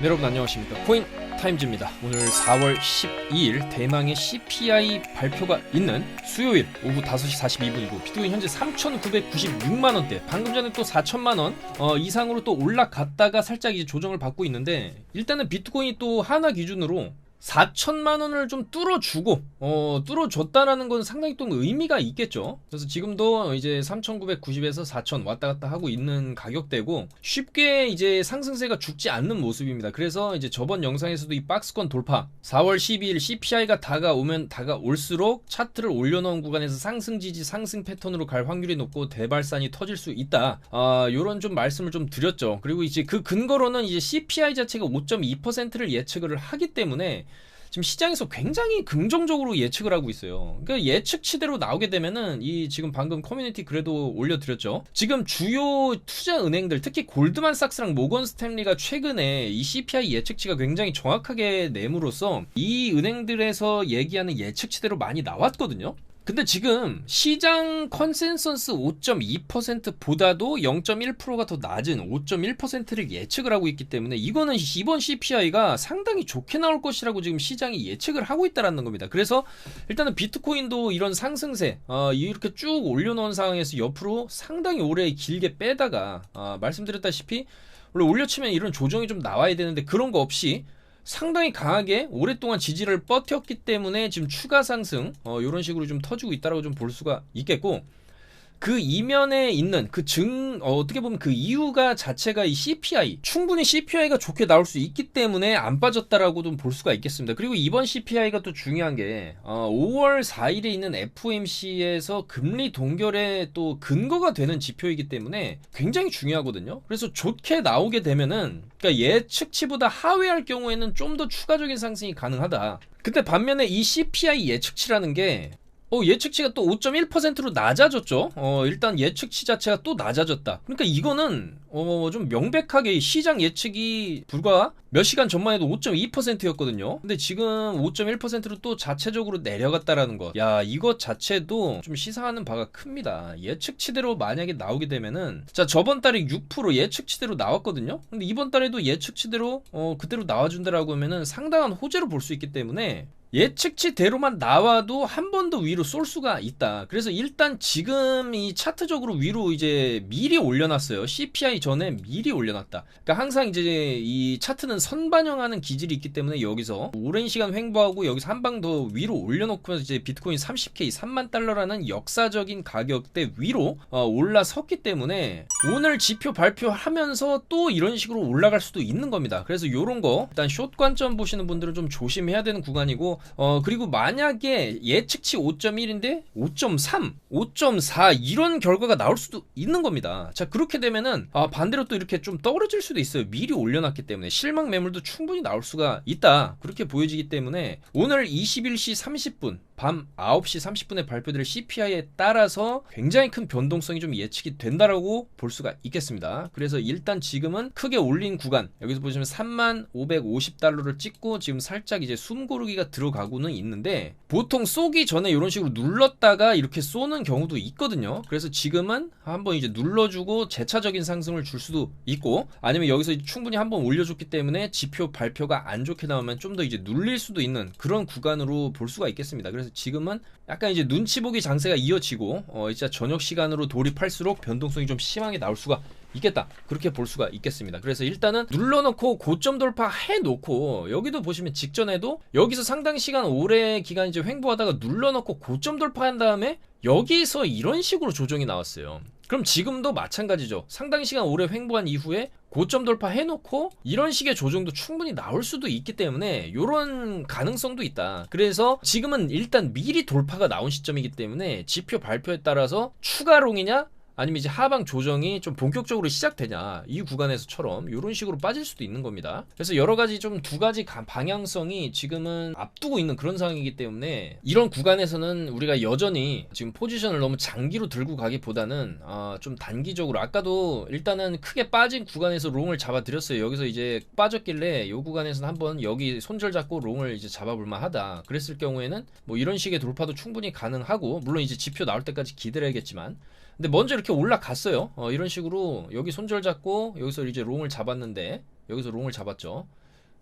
네, 여러분 안녕하십니까. 코인 타임즈입니다. 오늘 4월 12일 대망의 CPI 발표가 있는 수요일 오후 5시 42분이고 비트코인 현재 3,996만원대, 방금 전에 또 4천만원 이상으로 또 올라갔다가 살짝 이제 조정을 받고 있는데, 일단은 비트코인이 또 하나 기준으로 4천만원을 좀 뚫어줬다라는 건 상당히 또 의미가 있겠죠. 그래서 지금도 이제 3,990에서 4천 왔다 갔다 하고 있는 가격대고, 쉽게 이제 상승세가 죽지 않는 모습입니다. 그래서 이제 저번 영상에서도 이 박스권 돌파, 4월 12일 CPI가 다가오면 다가올수록 차트를 올려놓은 구간에서 상승 지지, 상승 패턴으로 갈 확률이 높고 대발산이 터질 수 있다. 요런 좀 말씀을 좀 드렸죠. 그리고 이제 그 근거로는 이제 CPI 자체가 5.2%를 예측을 하기 때문에 지금 시장에서 굉장히 긍정적으로 예측을 하고 있어요. 그러니까 예측치대로 나오게 되면은 이 지금 방금 커뮤니티 글에도 올려드렸죠. 지금 주요 투자 은행들, 특히 골드만삭스랑 모건 스탠리가 최근에 이 CPI 예측치가 굉장히 정확하게 내므로써 이 은행들에서 얘기하는 예측치대로 많이 나왔거든요. 근데 지금 시장 컨센서스 5.2%보다도 0.1%가 더 낮은 5.1%를 예측을 하고 있기 때문에 이거는 이번 CPI가 상당히 좋게 나올 것이라고 지금 시장이 예측을 하고 있다는 겁니다. 그래서 일단은 비트코인도 이런 상승세 이렇게 쭉 올려놓은 상황에서 옆으로 상당히 오래 길게 빼다가 말씀드렸다시피 원래 올려치면 이런 조정이 좀 나와야 되는데 그런 거 없이 상당히 강하게 오랫동안 지지를 버텼기 때문에 지금 추가 상승 이런 식으로 좀 터지고 있다라고 좀 볼 수가 있겠고, 그 이면에 있는 그 어떻게 보면 그 이유가 자체가 이 CPI, 충분히 CPI가 좋게 나올 수 있기 때문에 안 빠졌다라고 좀 볼 수가 있겠습니다. 그리고 이번 CPI가 또 중요한 게 5월 4일에 있는 FOMC에서 금리 동결에 또 근거가 되는 지표이기 때문에 굉장히 중요하거든요. 그래서 좋게 나오게 되면은, 그러니까 예측치보다 하회할 경우에는 좀 더 추가적인 상승이 가능하다. 근데 반면에 이 CPI 예측치라는 게 예측치가 또 5.1%로 낮아졌죠. 일단 예측치 자체가 또 낮아졌다. 그러니까 이거는 좀 명백하게 시장 예측이 불과 몇 시간 전만 해도 5.2%였거든요. 근데 지금 5.1%로 또 자체적으로 내려갔다라는 것. 야, 이것 자체도 좀 시사하는 바가 큽니다. 예측치대로 만약에 나오게 되면은, 자, 저번 달에 6% 예측치대로 나왔거든요. 근데 이번 달에도 예측치대로 그대로 나와준다라고 하면은 상당한 호재로 볼 수 있기 때문에 예측치대로만 나와도 한 번 더 위로 쏠 수가 있다. 그래서 일단 지금 이 차트적으로 위로 이제 미리 올려놨어요. CPI 전에 미리 올려놨다. 그러니까 항상 이제 이 차트는 선반영하는 기질이 있기 때문에 여기서 오랜 시간 횡보하고 여기서 한 방 더 위로 올려놓고 이제 비트코인 30K 3만 달러라는 역사적인 가격대 위로 올라섰기 때문에 오늘 지표 발표하면서 또 이런 식으로 올라갈 수도 있는 겁니다. 그래서 요런 거 일단 숏 관점 보시는 분들은 좀 조심해야 되는 구간이고, 그리고 만약에 예측치 5.1인데 5.3, 5.4 이런 결과가 나올 수도 있는 겁니다. 자, 그렇게 되면은 반대로 또 이렇게 좀 떨어질 수도 있어요. 미리 올려놨기 때문에 실망 매물도 충분히 나올 수가 있다. 그렇게 보여지기 때문에 오늘 21시 30분 밤 9시 30분에 발표될 CPI에 따라서 굉장히 큰 변동성이 좀 예측이 된다라고 볼 수가 있겠습니다. 그래서 일단 지금은 크게 올린 구간, 여기서 보시면 3550달러를 찍고 지금 살짝 이제 숨고르기가 들어가고는 있는데, 보통 쏘기 전에 이런 식으로 눌렀다가 이렇게 쏘는 경우도 있거든요. 그래서 지금은 한번 이제 눌러주고 재차적인 상승을 줄 수도 있고, 아니면 여기서 충분히 한번 올려줬기 때문에 지표 발표가 안 좋게 나오면 좀 더 이제 눌릴 수도 있는 그런 구간으로 볼 수가 있겠습니다. 그래서 지금은 약간 이제 눈치 보기 장세가 이어지고 진짜 저녁 시간으로 돌입할수록 변동성이 좀 심하게 나올 수가 있겠다. 그렇게 볼 수가 있겠습니다. 그래서 일단은 눌러놓고 고점 돌파 해놓고, 여기도 보시면 직전에도 여기서 상당 시간 오래 기간 이제 횡보하다가 눌러놓고 고점 돌파한 다음에 여기서 이런 식으로 조정이 나왔어요. 그럼 지금도 마찬가지죠. 상당 시간 오래 횡보한 이후에 고점 돌파 해놓고 이런 식의 조정도 충분히 나올 수도 있기 때문에 이런 가능성도 있다. 그래서 지금은 일단 미리 돌파가 나온 시점이기 때문에 지표 발표에 따라서 추가롱이냐 아니면 이제 하방 조정이 좀 본격적으로 시작되냐, 이 구간에서처럼 이런 식으로 빠질 수도 있는 겁니다. 그래서 여러 가지 좀 두 가지 방향성이 지금은 앞두고 있는 그런 상황이기 때문에 이런 구간에서는 우리가 여전히 지금 포지션을 너무 장기로 들고 가기보다는 좀 단기적으로, 아까도 일단은 크게 빠진 구간에서 롱을 잡아드렸어요. 여기서 이제 빠졌길래 이 구간에서는 한번 여기 손절 잡고 롱을 이제 잡아볼만 하다. 그랬을 경우에는 뭐 이런 식의 돌파도 충분히 가능하고, 물론 이제 지표 나올 때까지 기다려야겠지만, 근데 먼저 이렇게 올라갔어요. 이런 식으로 여기 손절 잡고 여기서 이제 롱을 잡았는데, 여기서 롱을 잡았죠.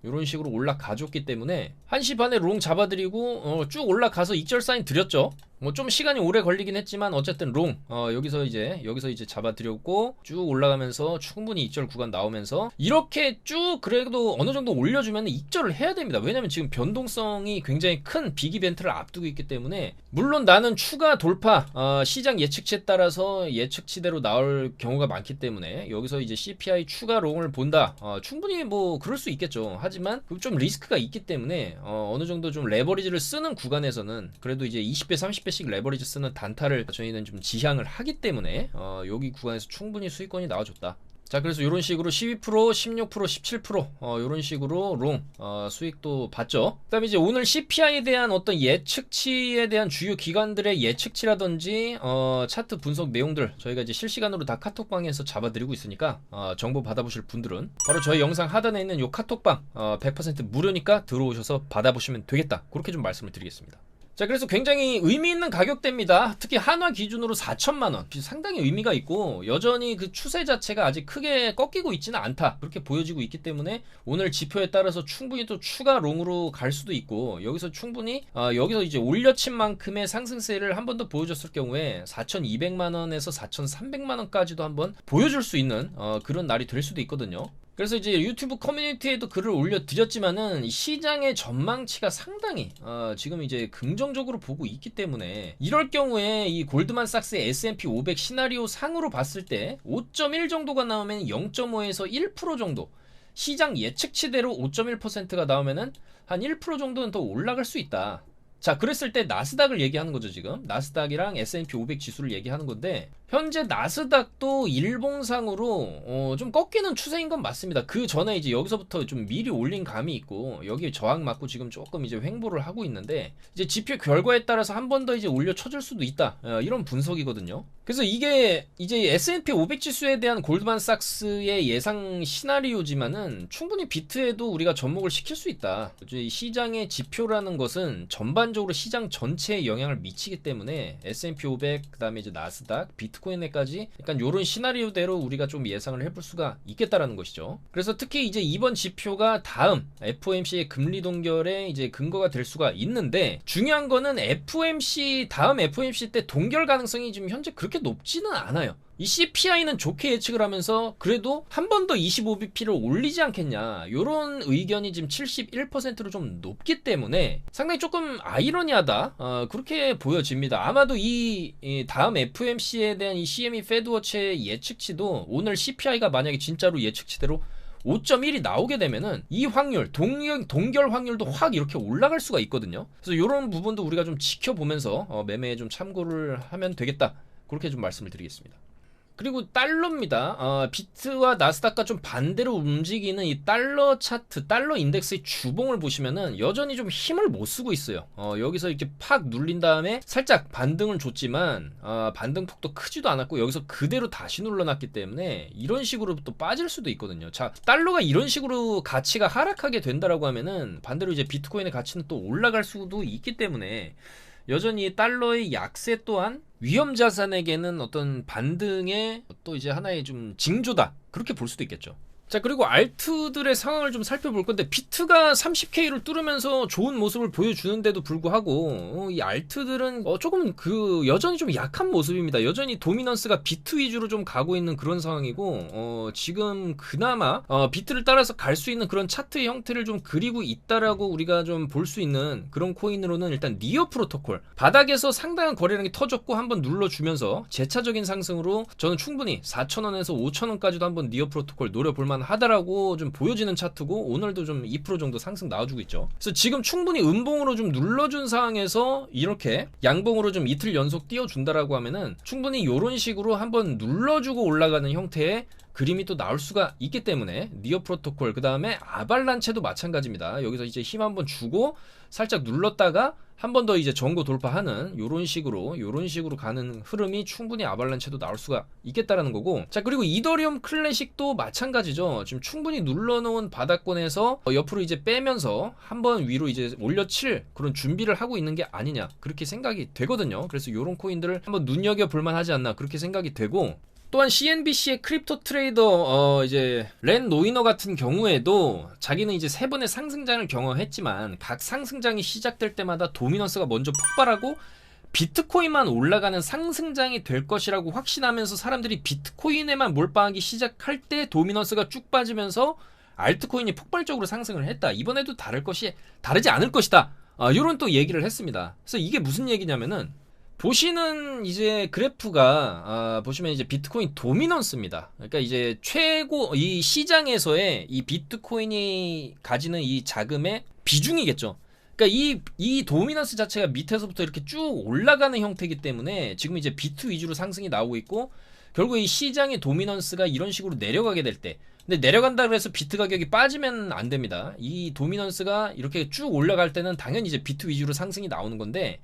이런 식으로 올라가줬기 때문에 1시 반에 롱 잡아드리고 쭉 올라가서 익절 사인 드렸죠. 뭐 좀 시간이 오래 걸리긴 했지만 어쨌든 롱 여기서 이제 잡아드렸고 쭉 올라가면서 충분히 익절 구간 나오면서 이렇게 쭉 그래도 어느 정도 올려주면 익절을 해야 됩니다. 왜냐면 지금 변동성이 굉장히 큰 빅 이벤트를 앞두고 있기 때문에 물론 나는 추가 돌파 시장 예측치에 따라서 예측치대로 나올 경우가 많기 때문에 여기서 이제 CPI 추가 롱을 본다 충분히 뭐 그럴 수 있겠죠. 하지만 좀 리스크가 있기 때문에 어느 정도 좀 레버리지를 쓰는 구간에서는 그래도 이제 20배 30배씩 레버리지 쓰는 단타를 저희는 좀 지향을 하기 때문에 여기 구간에서 충분히 수익권이 나와줬다. 자, 그래서 이런 식으로 12%, 16%, 17% 이런 식으로 롱 수익도 봤죠. 그다음에 이제 오늘 CPI에 대한 어떤 예측치에 대한 주요 기관들의 예측치라든지 차트 분석 내용들 저희가 이제 실시간으로 다 카톡방에서 잡아드리고 있으니까 정보 받아보실 분들은 바로 저희 영상 하단에 있는 요 카톡방 100% 무료니까 들어오셔서 받아보시면 되겠다. 그렇게 좀 말씀을 드리겠습니다. 자, 그래서 굉장히 의미 있는 가격대입니다. 특히 한화 기준으로 4천만원 상당히 의미가 있고 여전히 그 추세 자체가 아직 크게 꺾이고 있지는 않다 그렇게 보여지고 있기 때문에 오늘 지표에 따라서 충분히 또 추가 롱으로 갈 수도 있고 여기서 충분히 여기서 이제 올려친 만큼의 상승세를 한 번 더 보여줬을 경우에 4,200만원에서 4,300만원까지도 한번 보여줄 수 있는 그런 날이 될 수도 있거든요. 그래서 이제 유튜브 커뮤니티에도 글을 올려드렸지만은 시장의 전망치가 상당히 지금 이제 긍정적으로 보고 있기 때문에 이럴 경우에 이 골드만삭스의 S&P 500 시나리오 상으로 봤을 때 5.1 정도가 나오면 0.5에서 1% 정도 시장 예측치대로 5.1%가 나오면은 한 1% 정도는 더 올라갈 수 있다. 자, 그랬을 때 나스닥을 얘기하는 거죠. 지금 나스닥이랑 S&P 500 지수를 얘기하는 건데 현재 나스닥도 일봉상으로 좀 꺾이는 추세인 건 맞습니다. 그 전에 이제 여기서부터 좀 미리 올린 감이 있고 여기에 저항 맞고 지금 조금 이제 횡보를 하고 있는데 이제 지표 결과에 따라서 한 번 더 이제 올려 쳐줄 수도 있다 이런 분석이거든요. 그래서 이게 이제 S&P 500 지수에 대한 골드만삭스의 예상 시나리오지만은 충분히 비트에도 우리가 접목을 시킬 수 있다. 시장의 지표라는 것은 전반적으로 시장 전체에 영향을 미치기 때문에 S&P 500 그다음에 이제 나스닥 비트코인에까지 약간 요런 시나리오대로 우리가 좀 예상을 해볼 수가 있겠다라는 것이죠. 그래서 특히 이제 이번 지표가 다음 FOMC의 금리 동결에 이제 근거가 될 수가 있는데 중요한 거는 다음 FOMC 때 동결 가능성이 지금 현재 그렇게 높지는 않아요. 이 CPI는 좋게 예측을 하면서 그래도 한 번 더 25bp를 올리지 않겠냐 요런 의견이 지금 71%로 좀 높기 때문에 상당히 조금 아이러니하다 그렇게 보여집니다. 아마도 이 다음 FOMC에 대한 이 CME 페드워치의 예측치도 오늘 CPI가 만약에 진짜로 예측치대로 5.1이 나오게 되면은 이 확률 동결 확률도 확 이렇게 올라갈 수가 있거든요. 그래서 이런 부분도 우리가 좀 지켜보면서 매매에 좀 참고를 하면 되겠다 그렇게 좀 말씀을 드리겠습니다. 그리고 달러입니다. 비트와 나스닥과 좀 반대로 움직이는 이 달러 차트, 달러 인덱스의 주봉을 보시면은 여전히 좀 힘을 못 쓰고 있어요. 여기서 이렇게 팍 눌린 다음에 살짝 반등을 줬지만 반등폭도 크지도 않았고 여기서 그대로 다시 눌러놨기 때문에 이런 식으로 또 빠질 수도 있거든요. 자, 달러가 이런 식으로 가치가 하락하게 된다라고 하면은 반대로 이제 비트코인의 가치는 또 올라갈 수도 있기 때문에 여전히 달러의 약세 또한 위험 자산에게는 어떤 반등의 또 이제 하나의 좀 징조다 그렇게 볼 수도 있겠죠. 자, 그리고 알트들의 상황을 좀 살펴볼 건데 비트가 30K를 뚫으면서 좋은 모습을 보여주는데도 불구하고 이 알트들은 조금 여전히 좀 약한 모습입니다. 여전히 도미넌스가 비트 위주로 좀 가고 있는 그런 상황이고 지금 그나마 비트를 따라서 갈 수 있는 그런 차트의 형태를 좀 그리고 있다라고 우리가 좀 볼 수 있는 그런 코인으로는 일단 니어 프로토콜 바닥에서 상당한 거래량이 터졌고 한번 눌러주면서 재차적인 상승으로 저는 충분히 4,000원에서 5,000원까지도 한번 니어 프로토콜 노려볼 만 하다라고 좀 보여지는 차트고 오늘도 좀 2% 정도 상승 나와주고 있죠. 그래서 지금 충분히 음봉으로 좀 눌러준 상황에서 이렇게 양봉으로 좀 이틀 연속 띄워준다라고 하면은 충분히 이런 식으로 한번 눌러주고 올라가는 형태의 그림이 또 나올 수가 있기 때문에 니어 프로토콜 그 다음에 아발란체도 마찬가지입니다. 여기서 이제 힘 한번 주고 살짝 눌렀다가 한 번 더 이제 전고 돌파하는 요런 식으로 가는 흐름이 충분히 아발란체도 나올 수가 있겠다라는 거고. 자, 그리고 이더리움 클래식도 마찬가지죠. 지금 충분히 눌러놓은 바닥권에서 옆으로 이제 빼면서 한번 위로 이제 올려칠 그런 준비를 하고 있는 게 아니냐 그렇게 생각이 되거든요. 그래서 요런 코인들을 한번 눈여겨볼 만하지 않나 그렇게 생각이 되고. 또한 CNBC의 크립토 트레이더 이제 렌 노이너 같은 경우에도 자기는 이제 3번의 상승장을 경험했지만 각 상승장이 시작될 때마다 도미넌스가 먼저 폭발하고 비트코인만 올라가는 상승장이 될 것이라고 확신하면서 사람들이 비트코인에만 몰빵하기 시작할 때 도미넌스가 쭉 빠지면서 알트코인이 폭발적으로 상승을 했다. 이번에도 다르지 않을 것이다. 이런 또 얘기를 했습니다. 그래서 이게 무슨 얘기냐면은 보시는 이제 그래프가 보시면 이제 비트코인 도미넌스입니다. 그러니까 이제 최고 이 시장에서의 이 비트코인이 가지는 이 자금의 비중이겠죠. 그러니까 이 도미넌스 자체가 밑에서부터 이렇게 쭉 올라가는 형태이기 때문에 지금 이제 비트 위주로 상승이 나오고 있고 결국 이 시장의 도미넌스가 이런 식으로 내려가게 될 때 근데 내려간다 그래서 비트 가격이 빠지면 안 됩니다. 이 도미넌스가 이렇게 쭉 올라갈 때는 당연히 이제 비트 위주로 상승이 나오는 건데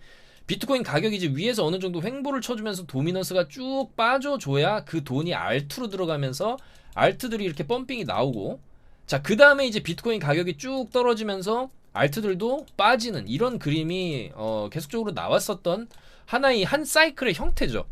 비트코인 가격이 이제 위에서 어느 정도 횡보를 쳐주면서 도미넌스가 쭉 빠져줘야 그 돈이 알트로 들어가면서 알트들이 이렇게 펌핑이 나오고 자, 그 다음에 이제 비트코인 가격이 쭉 떨어지면서 알트들도 빠지는 이런 그림이 계속적으로 나왔었던 하나의 한 사이클의 형태죠.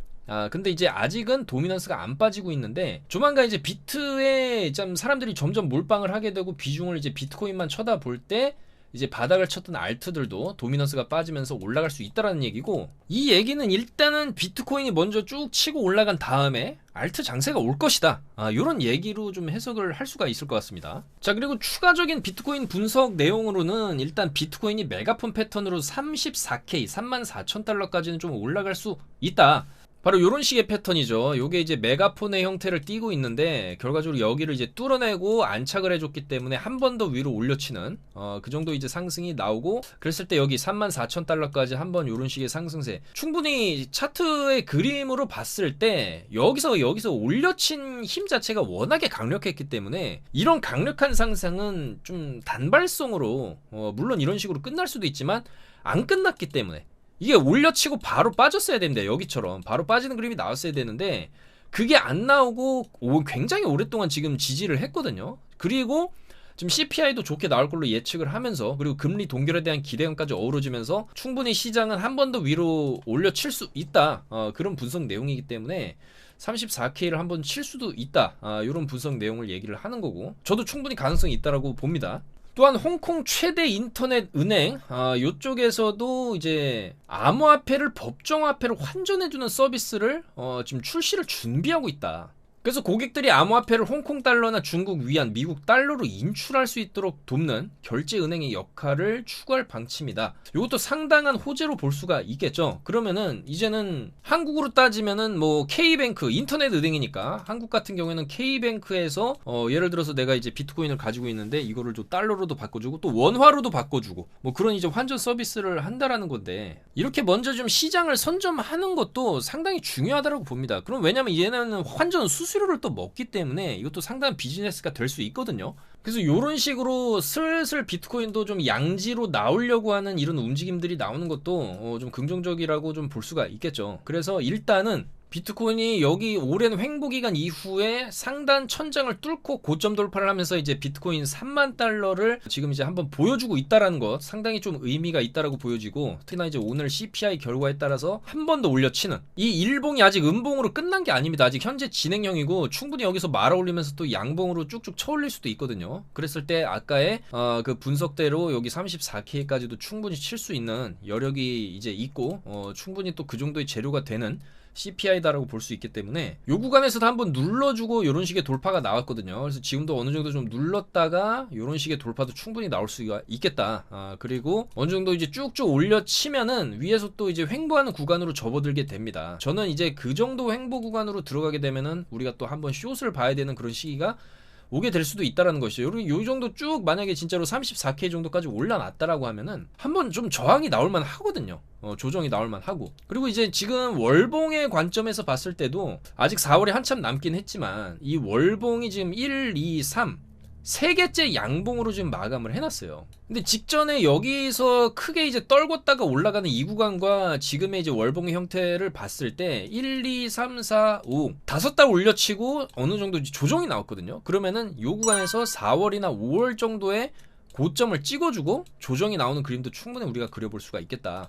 근데 이제 아직은 도미넌스가 안 빠지고 있는데 조만간 이제 비트에 좀 사람들이 점점 몰빵을 하게 되고 비중을 이제 비트코인만 쳐다볼 때 이제 바닥을 쳤던 알트들도 도미넌스가 빠지면서 올라갈 수 있다라는 얘기고 이 얘기는 일단은 비트코인이 먼저 쭉 치고 올라간 다음에 알트 장세가 올 것이다. 이런 얘기로 좀 해석을 할 수가 있을 것 같습니다. 자, 그리고 추가적인 비트코인 분석 내용으로는 일단 비트코인이 메가폰 패턴으로 34K, 34,000달러까지는 좀 올라갈 수 있다. 바로 이런 식의 패턴이죠. 요게 이제 메가폰의 형태를 띠고 있는데 결과적으로 여기를 이제 뚫어내고 안착을 해줬기 때문에 한 번 더 위로 올려치는 그 정도 이제 상승이 나오고 그랬을 때 여기 34,000달러까지 한번 이런 식의 상승세 충분히 차트의 그림으로 봤을 때 여기서 올려친 힘 자체가 워낙에 강력했기 때문에 이런 강력한 상승은 좀 단발성으로 물론 이런 식으로 끝날 수도 있지만 안 끝났기 때문에 이게 올려치고 바로 빠졌어야 됩니다. 여기처럼 바로 빠지는 그림이 나왔어야 되는데 그게 안 나오고 굉장히 오랫동안 지금 지지를 했거든요. 그리고 지금 CPI도 좋게 나올 걸로 예측을 하면서 그리고 금리 동결에 대한 기대감까지 어우러지면서 충분히 시장은 한 번 더 위로 올려칠 수 있다. 그런 분석 내용이기 때문에 34K를 한번 칠 수도 있다. 이런 분석 내용을 얘기를 하는 거고 저도 충분히 가능성이 있다라고 봅니다. 또한 홍콩 최대 인터넷 은행 이쪽에서도 이제 암호화폐를 법정화폐로 환전해주는 서비스를 지금 출시를 준비하고 있다. 그래서 고객들이 암호화폐를 홍콩 달러나 중국 위안, 미국 달러로 인출할 수 있도록 돕는 결제은행의 역할을 추구할 방침이다. 이것도 상당한 호재로 볼 수가 있겠죠. 그러면은 이제는 한국으로 따지면은 뭐 K뱅크, 인터넷 은행이니까 한국 같은 경우에는 K뱅크에서 예를 들어서 내가 이제 비트코인을 가지고 있는데 이거를 좀 달러로도 바꿔주고 또 원화로도 바꿔주고 뭐 그런 이제 환전 서비스를 한다라는 건데 이렇게 먼저 좀 시장을 선점하는 것도 상당히 중요하다고 봅니다. 그럼 왜냐면 얘는 환전 수수료를 또 먹기 때문에 이것도 상당한 비즈니스가 될 수 있거든요. 그래서 이런 식으로 슬슬 비트코인도 좀 양지로 나오려고 하는 이런 움직임들이 나오는 것도 좀 긍정적이라고 좀 볼 수가 있겠죠. 그래서 일단은 비트코인이 여기 오랜 횡보 기간 이후에 상단 천장을 뚫고 고점 돌파를 하면서 이제 비트코인 3만 달러를 지금 이제 한번 보여주고 있다라는 것 상당히 좀 의미가 있다라고 보여지고 특히나 이제 오늘 CPI 결과에 따라서 한 번 더 올려치는 이 일봉이 아직 음봉으로 끝난 게 아닙니다. 아직 현재 진행형이고 충분히 여기서 말아 올리면서 또 양봉으로 쭉쭉 쳐올릴 수도 있거든요. 그랬을 때 아까의 그 분석대로 여기 34K까지도 충분히 칠 수 있는 여력이 이제 있고 충분히 또 그 정도의 재료가 되는 CPI다라고 볼 수 있기 때문에 요 구간에서도 한번 눌러주고 이런 식의 돌파가 나왔거든요. 그래서 지금도 어느 정도 좀 눌렀다가 이런 식의 돌파도 충분히 나올 수가 있겠다. 그리고 어느 정도 이제 쭉쭉 올려치면은 위에서 또 이제 횡보하는 구간으로 접어들게 됩니다. 저는 이제 그 정도 횡보 구간으로 들어가게 되면은 우리가 또 한번 숏을 봐야 되는 그런 시기가 오게 될 수도 있다라는 것이죠. 요 정도 쭉 만약에 진짜로 34K 정도까지 올라놨다라고 하면은 한번 좀 저항이 나올만 하거든요. 조정이 나올만 하고. 그리고 이제 지금 월봉의 관점에서 봤을 때도 아직 4월이 한참 남긴 했지만 이 월봉이 지금 1, 2, 3 세 개째 양봉으로 지금 마감을 해놨어요. 근데 직전에 여기서 크게 이제 떨궜다가 올라가는 이 구간과 지금의 이제 월봉의 형태를 봤을 때 1, 2, 3, 4, 5 다섯 달 올려치고 어느 정도 이제 조정이 나왔거든요. 그러면은 이 구간에서 4월이나 5월 정도의 고점을 찍어주고 조정이 나오는 그림도 충분히 우리가 그려볼 수가 있겠다.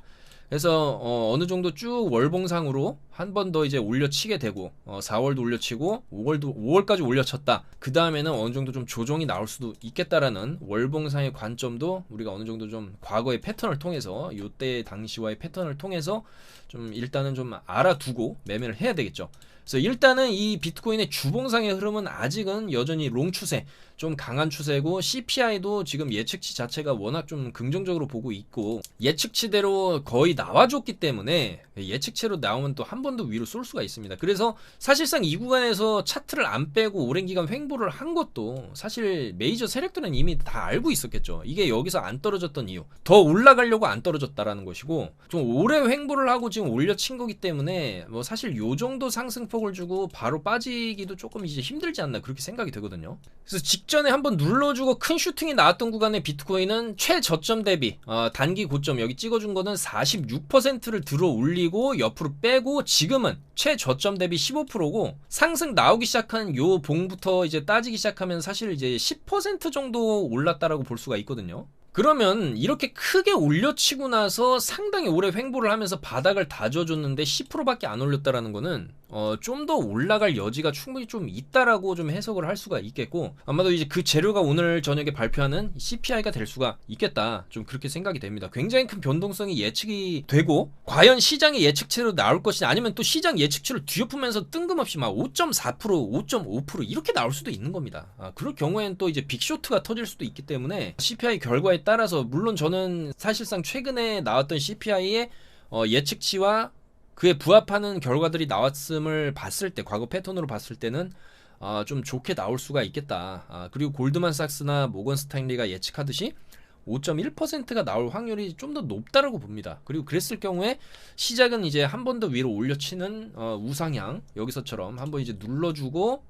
그래서 어느 정도 쭉 월봉상으로 한 번 더 이제 올려치게 되고 4월도 올려치고 5월까지 올려쳤다. 그 다음에는 어느 정도 좀 조정이 나올 수도 있겠다라는 월봉상의 관점도 우리가 어느 정도 좀 과거의 패턴을 통해서 요때 당시와의 패턴을 통해서 좀 일단은 좀 알아두고 매매를 해야 되겠죠. 그래서 일단은 이 비트코인의 주봉상의 흐름은 아직은 여전히 롱 추세, 좀 강한 추세고 CPI도 지금 예측치 자체가 워낙 좀 긍정적으로 보고 있고 예측치대로 거의 나와줬기 때문에 예측치로 나오면 또 한 번 더 위로 쏠 수가 있습니다. 그래서 사실상 이 구간에서 차트를 안 빼고 오랜 기간 횡보를 한 것도 사실 메이저 세력들은 이미 다 알고 있었겠죠. 이게 여기서 안 떨어졌던 이유, 더 올라가려고 안 떨어졌다라는 것이고 좀 오래 횡보를 하고 지금 올려친 거기 때문에 뭐 사실 요 정도 상승폭을 주고 바로 빠지기도 조금 이제 힘들지 않나 그렇게 생각이 되거든요. 그래서 직전에 한번 눌러주고 큰 슈팅이 나왔던 구간의 비트코인은 최저점 대비 단기 고점 여기 찍어준 거는 46%를 들어 올리고 옆으로 빼고 지금은 최저점 대비 15%고 상승 나오기 시작한 요 봉부터 이제 따지기 시작하면 사실 이제 10% 정도 올랐다라고 볼 수가 있거든요. 그러면 이렇게 크게 올려치고 나서 상당히 오래 횡보를 하면서 바닥을 다져줬는데 10%밖에 안 올렸다라는 거는 좀 더 올라갈 여지가 충분히 좀 있다라고 좀 해석을 할 수가 있겠고 아마도 이제 그 재료가 오늘 저녁에 발표하는 CPI가 될 수가 있겠다 좀 그렇게 생각이 됩니다. 굉장히 큰 변동성이 예측이 되고 과연 시장의 예측치로 나올 것이냐 아니면 또 시장 예측치를 뒤엎으면서 뜬금없이 막 5.4% 5.5% 이렇게 나올 수도 있는 겁니다. 그럴 경우에는 또 이제 빅쇼트가 터질 수도 있기 때문에 CPI 결과에 따라서 물론 저는 사실상 최근에 나왔던 CPI의 예측치와 그에 부합하는 결과들이 나왔음을 봤을 때 과거 패턴으로 봤을 때는 좀 좋게 나올 수가 있겠다. 그리고 골드만삭스나 모건 스탠리가 예측하듯이 5.1%가 나올 확률이 좀 더 높다라고 봅니다. 그리고 그랬을 경우에 시작은 이제 한 번 더 위로 올려치는 우상향 여기서처럼 한번 이제 눌러주고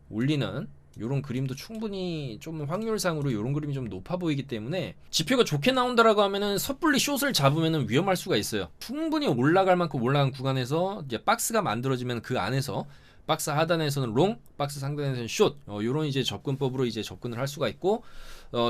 올리는 요런 그림도 충분히 좀 확률상으로 요런 그림이 좀 높아 보이기 때문에 지표가 좋게 나온다라고 하면은 섣불리 숏을 잡으면은 위험할 수가 있어요. 충분히 올라갈 만큼 올라간 구간에서 이제 박스가 만들어지면 그 안에서 박스 하단에서는 롱, 박스 상단에서는 숏 요런 이제 접근법으로 이제 접근을 할 수가 있고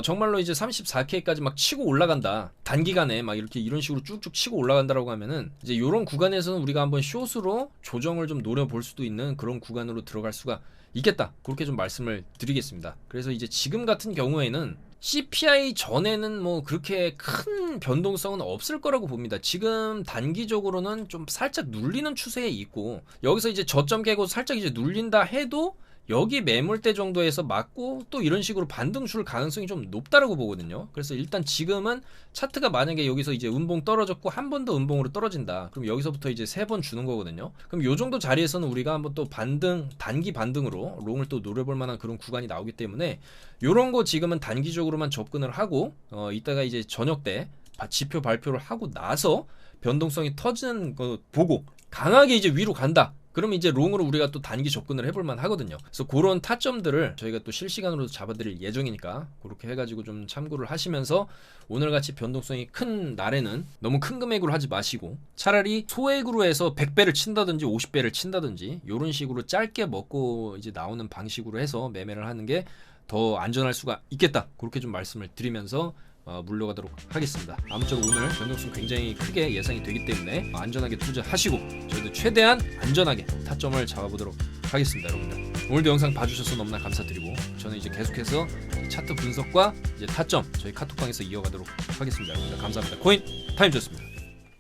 정말로 이제 34K까지 막 치고 올라간다. 단기간에 막 이렇게 이런 식으로 쭉쭉 치고 올라간다라고 하면은 이제 요런 구간에서는 우리가 한번 숏으로 조정을 좀 노려볼 수도 있는 그런 구간으로 들어갈 수가 있겠다. 그렇게 좀 말씀을 드리겠습니다. 그래서 이제 지금 같은 경우에는 CPI 전에는 뭐 그렇게 큰 변동성은 없을 거라고 봅니다. 지금 단기적으로는 좀 살짝 눌리는 추세에 있고 여기서 이제 저점 깨고 살짝 이제 눌린다 해도 여기 매물대 정도에서 맞고 또 이런 식으로 반등 줄 가능성이 좀 높다라고 보거든요. 그래서 일단 지금은 차트가 만약에 여기서 이제 음봉 떨어졌고 한 번 더 음봉으로 떨어진다. 그럼 여기서부터 이제 3번 주는 거거든요. 그럼 요 정도 자리에서는 우리가 한번 또 반등, 단기 반등으로 롱을 또 노려볼 만한 그런 구간이 나오기 때문에 요런 거 지금은 단기적으로만 접근을 하고 이따가 이제 저녁 때 지표 발표를 하고 나서 변동성이 터지는 거 보고 강하게 이제 위로 간다. 그러면 이제 롱으로 우리가 또 단기 접근을 해볼만 하거든요. 그래서 그런 타점들을 저희가 또 실시간으로 잡아드릴 예정이니까 그렇게 해가지고 좀 참고를 하시면서 오늘같이 변동성이 큰 날에는 너무 큰 금액으로 하지 마시고 차라리 소액으로 해서 100배를 친다든지 50배를 친다든지 이런 식으로 짧게 먹고 이제 나오는 방식으로 해서 매매를 하는 게 더 안전할 수가 있겠다. 그렇게 좀 말씀을 드리면서 물러가도록 하겠습니다. 아무쪼록 오늘 변동성 굉장히 크게 예상이 되기 때문에 안전하게 투자하시고 저희도 최대한 안전하게 타점을 잡아보도록 하겠습니다. 여러분들 오늘도 영상 봐주셔서 너무나 감사드리고 저는 이제 계속해서 차트 분석과 이제 타점 저희 카톡방에서 이어가도록 하겠습니다. 여러분들 감사합니다. 코인 타임즈였습니다.